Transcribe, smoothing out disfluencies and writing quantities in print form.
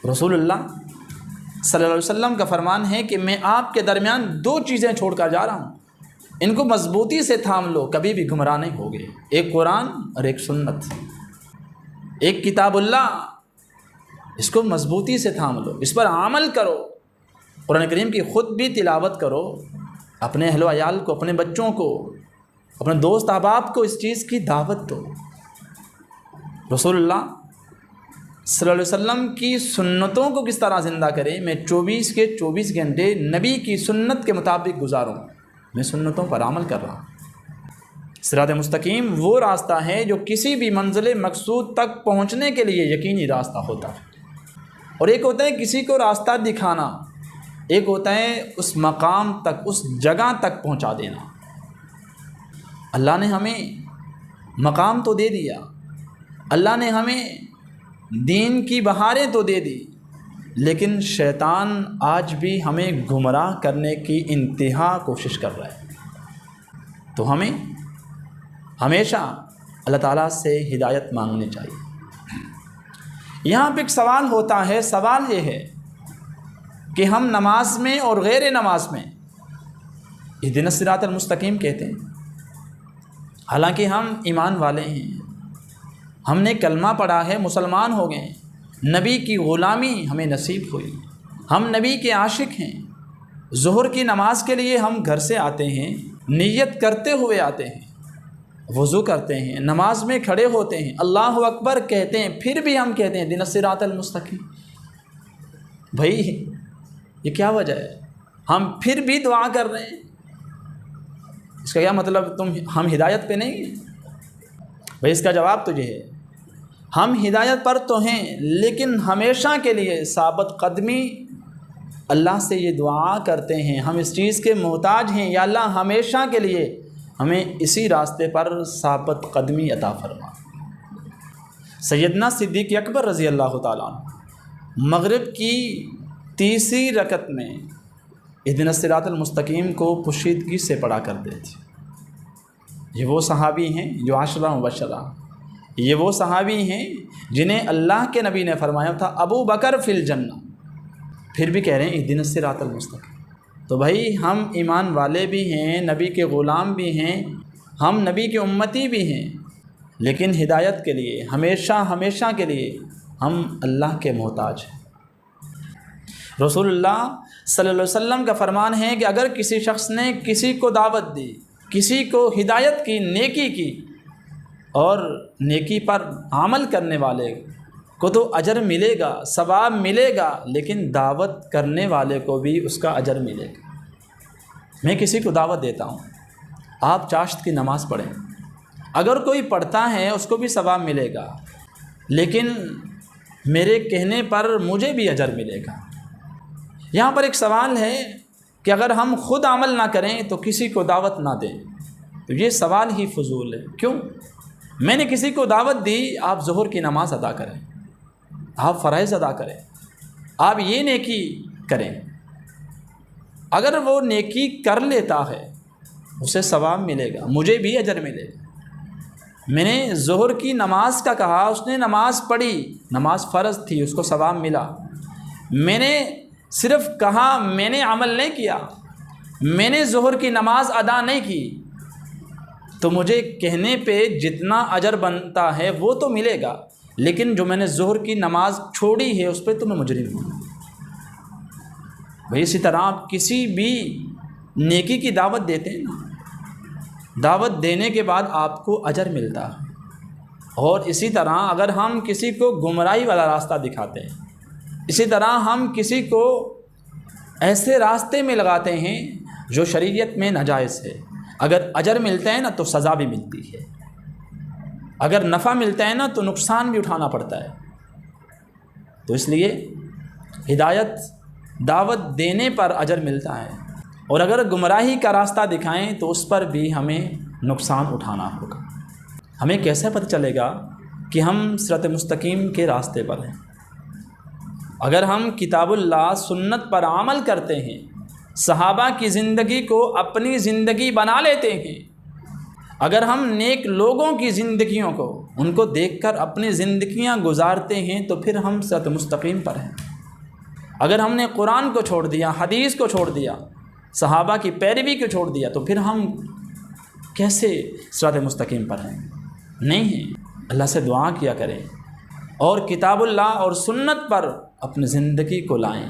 رسول اللہ صلی اللہ علیہ وسلم کا فرمان ہے کہ میں آپ کے درمیان 2 چیزیں چھوڑ کر جا رہا ہوں، ان کو مضبوطی سے تھام لو، کبھی بھی گمراہ نہیں ہوگے۔ ایک قرآن اور ایک سنت، ایک کتاب اللہ، اس کو مضبوطی سے تھام لو، اس پر عمل کرو، قرآن کریم کی خود بھی تلاوت کرو، اپنے اہل و عیال کو، اپنے بچوں کو، اپنے دوست احباب کو اس چیز کی دعوت دو۔ رسول اللہ صلی اللہ علیہ وسلم کی سنتوں کو کس طرح زندہ کریں؟ میں 24 کے 24 گھنٹے نبی کی سنت کے مطابق گزاروں، میں سنتوں پر عمل کر رہا ہوں۔ صراط مستقیم وہ راستہ ہے جو کسی بھی منزل مقصود تک پہنچنے کے لیے یقینی راستہ ہوتا ہے، اور ایک ہوتا ہے کسی کو راستہ دکھانا، ایک ہوتا ہے اس مقام تک، اس جگہ تک پہنچا دینا۔ اللہ نے ہمیں مقام تو دے دیا، اللہ نے ہمیں دین کی بہاریں تو دے دی، لیکن شیطان آج بھی ہمیں گمراہ کرنے کی انتہا کوشش کر رہا ہے۔ تو ہمیں ہمیشہ اللہ تعالیٰ سے ہدایت مانگنی چاہیے۔ یہاں پہ ایک سوال ہوتا ہے، سوال یہ ہے کہ ہم نماز میں اور غیر نماز میں اہدنا الصراط المستقیم کہتے ہیں، حالانکہ ہم ایمان والے ہیں، ہم نے کلمہ پڑھا ہے، مسلمان ہو گئے، نبی کی غلامی ہمیں نصیب ہوئی، ہم نبی کے عاشق ہیں۔ ظہر کی نماز کے لیے ہم گھر سے آتے ہیں، نیت کرتے ہوئے آتے ہیں، وضو کرتے ہیں، نماز میں کھڑے ہوتے ہیں، اللہ اکبر کہتے ہیں، پھر بھی ہم کہتے ہیں اہدنا الصراط المستقیم۔ بھائی یہ کیا وجہ ہے؟ ہم پھر بھی دعا کر رہے ہیں، اس کا کیا مطلب ہم ہدایت پہ نہیں ہیں؟ بھائی اس کا جواب تو یہ ہے، ہم ہدایت پر تو ہیں، لیکن ہمیشہ کے لیے ثابت قدمی اللہ سے یہ دعا کرتے ہیں، ہم اس چیز کے محتاج ہیں، یا اللہ ہمیشہ کے لیے ہمیں اسی راستے پر ثابت قدمی عطا فرما۔ سیدنا صدیق اکبر رضی اللہ تعالیٰ عنہ مغرب کی 3ری رکعت میں اہدنا الصراط المستقیم کو پوشیدگی سے پڑھا کرتے تھے۔ یہ وہ صحابی ہیں جو 10 مبشرہ، یہ وہ صحابی ہیں جنہیں اللہ کے نبی نے فرمایا تھا ابو بکر فی الجنہ، پھر بھی کہہ رہے ہیں اہدنا الصراط المستقیم۔ تو بھائی ہم ایمان والے بھی ہیں، نبی کے غلام بھی ہیں، ہم نبی کے امتی بھی ہیں، لیکن ہدایت کے لیے ہمیشہ کے لیے ہم اللہ کے محتاج ہیں۔ رسول اللہ صلی اللہ علیہ وسلم کا فرمان ہے کہ اگر کسی شخص نے کسی کو دعوت دی، کسی کو ہدایت کی، نیکی کی، اور نیکی پر عمل کرنے والے کو تو اجر ملے گا، ثواب ملے گا، لیکن دعوت کرنے والے کو بھی اس کا اجر ملے گا۔ میں کسی کو دعوت دیتا ہوں، آپ چاشت کی نماز پڑھیں، اگر کوئی پڑھتا ہے اس کو بھی ثواب ملے گا، لیکن میرے کہنے پر مجھے بھی اجر ملے گا۔ یہاں پر ایک سوال ہے کہ اگر ہم خود عمل نہ کریں تو کسی کو دعوت نہ دیں، تو یہ سوال ہی فضول ہے۔ کیوں؟ میں نے کسی کو دعوت دی، آپ ظہر کی نماز ادا کریں، آپ فرائض ادا کریں، آپ یہ نیکی کریں، اگر وہ نیکی کر لیتا ہے اسے ثواب ملے گا، مجھے بھی اجر ملے گا۔ میں نے ظہر کی نماز کا کہا، اس نے نماز پڑھی، نماز فرض تھی، اس کو ثواب ملا۔ میں نے صرف کہا، میں نے عمل نہیں کیا، میں نے ظہر کی نماز ادا نہیں کی، تو مجھے کہنے پہ جتنا اجر بنتا ہے وہ تو ملے گا، لیکن جو میں نے ظہر کی نماز چھوڑی ہے اس پہ تو میں مجرم ہوں۔ بھائی اسی طرح آپ کسی بھی نیکی کی دعوت دیتے ہیں نا، دعوت دینے کے بعد آپ کو اجر ملتا ہے، اور اسی طرح اگر ہم کسی کو گمراہی والا راستہ دکھاتے ہیں، اسی طرح ہم کسی کو ایسے راستے میں لگاتے ہیں جو شریعت میں ناجائز ہے، اگر اجر ملتا ہے نا تو سزا بھی ملتی ہے، اگر نفع ملتا ہے نا تو نقصان بھی اٹھانا پڑتا ہے۔ تو اس لیے ہدایت دعوت دینے پر اجر ملتا ہے، اور اگر گمراہی کا راستہ دکھائیں تو اس پر بھی ہمیں نقصان اٹھانا ہوگا۔ ہمیں کیسے پتہ چلے گا کہ ہم صراط مستقیم کے راستے پر ہیں؟ اگر ہم کتاب اللہ سنت پر عمل کرتے ہیں، صحابہ کی زندگی کو اپنی زندگی بنا لیتے ہیں، اگر ہم نیک لوگوں کی زندگیوں کو ان کو دیکھ کر اپنی زندگیاں گزارتے ہیں، تو پھر ہم صراط مستقیم پر ہیں۔ اگر ہم نے قرآن کو چھوڑ دیا، حدیث کو چھوڑ دیا، صحابہ کی پیروی کو چھوڑ دیا، تو پھر ہم کیسے صراط مستقیم پر ہیں؟ نہیں ہیں۔ اللہ سے دعا کیا کریں اور کتاب اللہ اور سنت پر اپنی زندگی کو لائیں۔